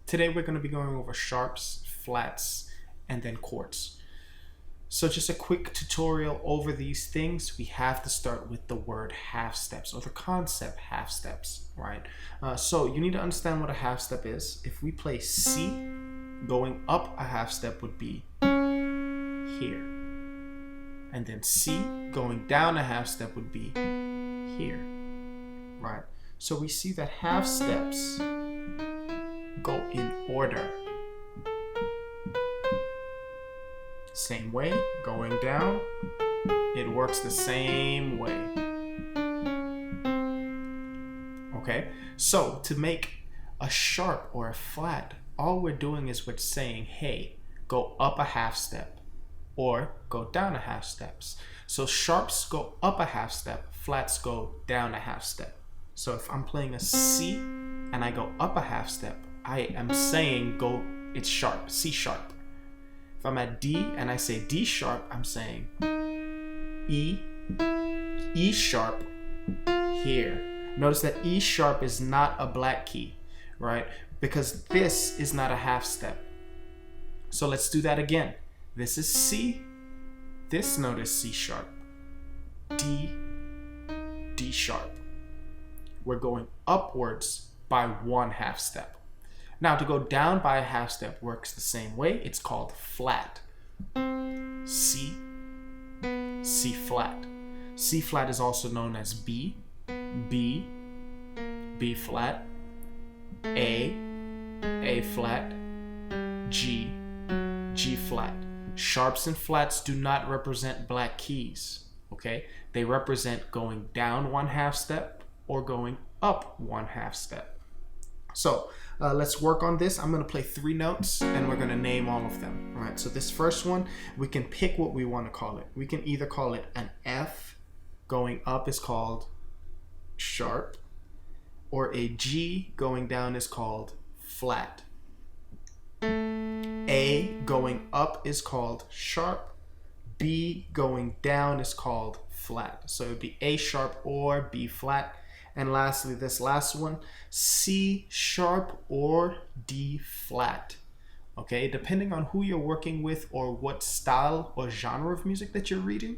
Today we're going to be going over sharps, flats, and then chords. So just a quick tutorial over these things. We have to start with the word half steps, or the concept half steps, right? So you need to understand what a half step is. If we play C, going up a half step would be here. And then C, going down a half step would be here, right? So we see that half steps go in order. Same way, going down, it works the same way. Okay, so to make a sharp or a flat, all we're doing is we're saying, hey, go up a half step or go down a half steps. So sharps go up a half step, flats go down a half step. So if I'm playing a C and I go up a half step, I am saying it's sharp, C sharp. If I'm at D and I say D sharp, I'm saying E sharp here. Notice that E sharp is not a black key, right? Because this is not a half step. So let's do that again. This is C, this note is C sharp, D sharp. We're going upwards by one half step. Now to go down by a half step works the same way. It's called flat. C flat. C flat is also known as B flat, A flat, G flat. Sharps and flats do not represent black keys, okay? They represent going down one half step or going up one half step. So let's work on this. I'm going to play 3 notes and we're going to name all of them. All right, so this first one, we can pick what we want to call it. We can either call it an F, going up is called sharp, or a G going down is called flat. A going up is called sharp, B going down is called flat. So it would be A sharp or B flat. And lastly, this last one, C sharp or D flat. Okay, depending on who you're working with or what style or genre of music that you're reading,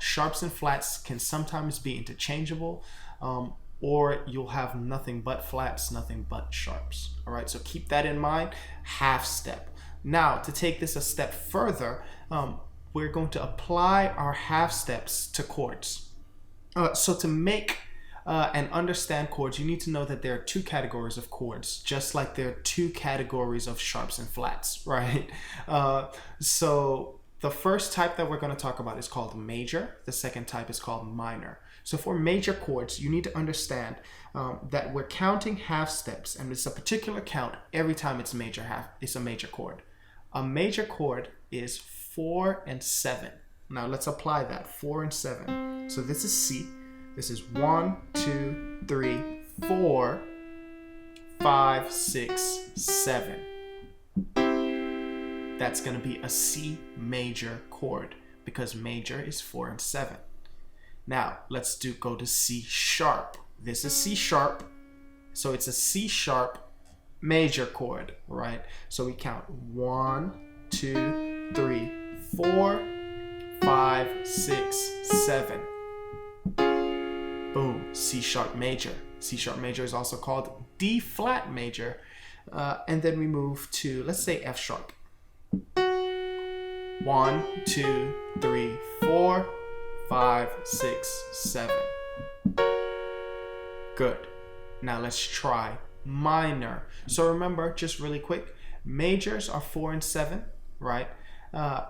sharps and flats can sometimes be interchangeable, or you'll have nothing but flats, nothing but sharps. All right, so keep that in mind. Half step. Now, to take this a step further, we're going to apply our half steps to chords. So to make and understand chords, you need to know that there are 2 categories of chords, just like there are 2 categories of sharps and flats, right? So the first type that we're going to talk about is called major. The second type is called minor. So for major chords, you need to understand that we're counting half steps, and it's a particular count every time it's a major chord. A major chord is 4 and 7. Now let's apply that, 4 and 7. So this is C. This is 1, 2, 3, 4, 5, 6, 7. That's going to be a C major chord because major is 4 and 7. Now let's go to C sharp. This is C sharp, so it's a C sharp major chord, right? So we count 1, 2, 3, 4, 5, 6, 7. Boom, C sharp major. C sharp major is also called D flat major. And then we move to, let's say, F sharp. 1, 2, 3, 4, 5, 6, 7. Good. Now let's try minor. So remember, just really quick, majors are 4 and 7, right?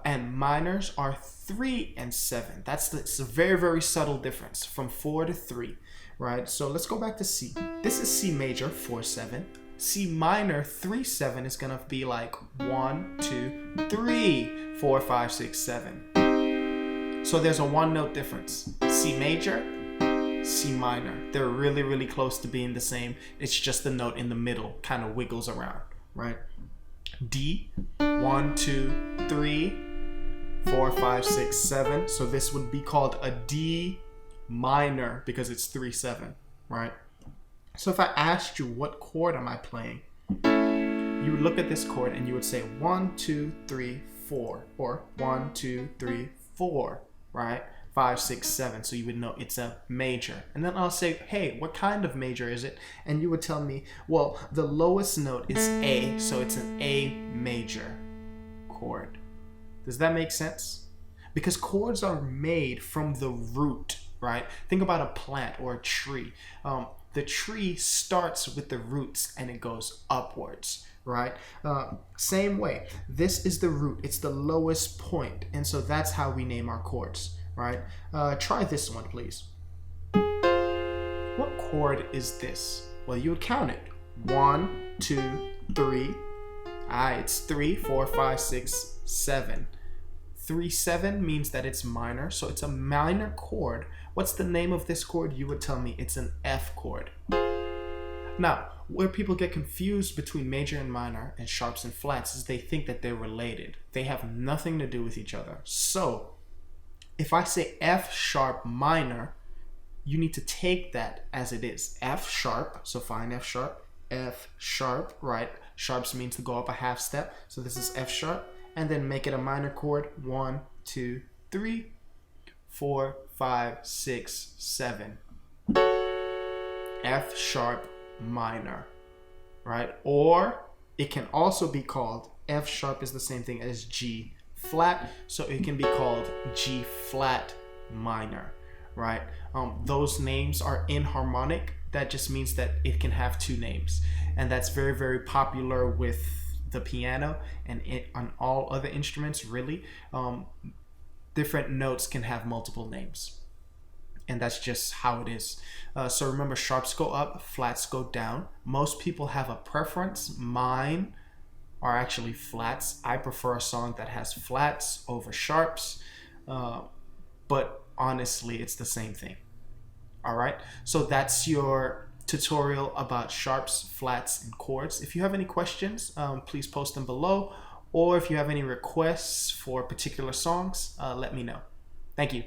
And minors are 3 and 7. It's a very, very subtle difference from 4 to 3, right? So let's go back to C. This is C major, 4, 7. C minor, 3, 7 is gonna be like 1, 2, 3, 4, 5, 6, 7. So there's a 1 note difference. C major, C minor. They're really, really close to being the same. It's just the note in the middle kind of wiggles around, right? D, 1, 2, 3, 4, 5, 6, 7. So this would be called a D minor because it's 3, 7, right? So if I asked you what chord am I playing, you would look at this chord and you would say 1, 2, 3, 4, or 1, 2, 3, 4, right? 5, 6, 7. So you would know it's a major. And then I'll say, hey, what kind of major is it? And you would tell me, well, the lowest note is A, so it's an A major chord. Does that make sense? Because chords are made from the root, right? Think about a plant or a tree. The tree starts with the roots and it goes upwards, right? Same way, this is the root. It's the lowest point. And so that's how we name our chords, right? Try this one, please. What chord is this? Well, you would count it. 1, 2, 3. It's 3, 4, 5, 6, 7. 3, 7 means that it's minor, so it's a minor chord. What's the name of this chord? You would tell me it's an F chord. Now, where people get confused between major and minor and sharps and flats is they think that they're related. They have nothing to do with each other. So, if I say F sharp minor, you need to take that as it is. F sharp, so find F sharp, right? Sharps means to go up a half step, so this is F sharp. And then make it a minor chord. 1, 2, 3, 4, 5, 6, 7. F sharp minor, right? Or it can also be called, F sharp is the same thing as G flat, so it can be called G flat minor, right? Those names are enharmonic. That just means that it can have two names, and that's very, very popular with the piano and on all other instruments, really. Different notes can have multiple names, and that's just how it is. So remember, sharps go up, flats go down. Most people have a preference. Mine are actually flats. I prefer a song that has flats over sharps, but honestly, it's the same thing. All right, so that's your tutorial about sharps, flats, and chords. If you have any questions, please post them below, or if you have any requests for particular songs, let me know. Thank you.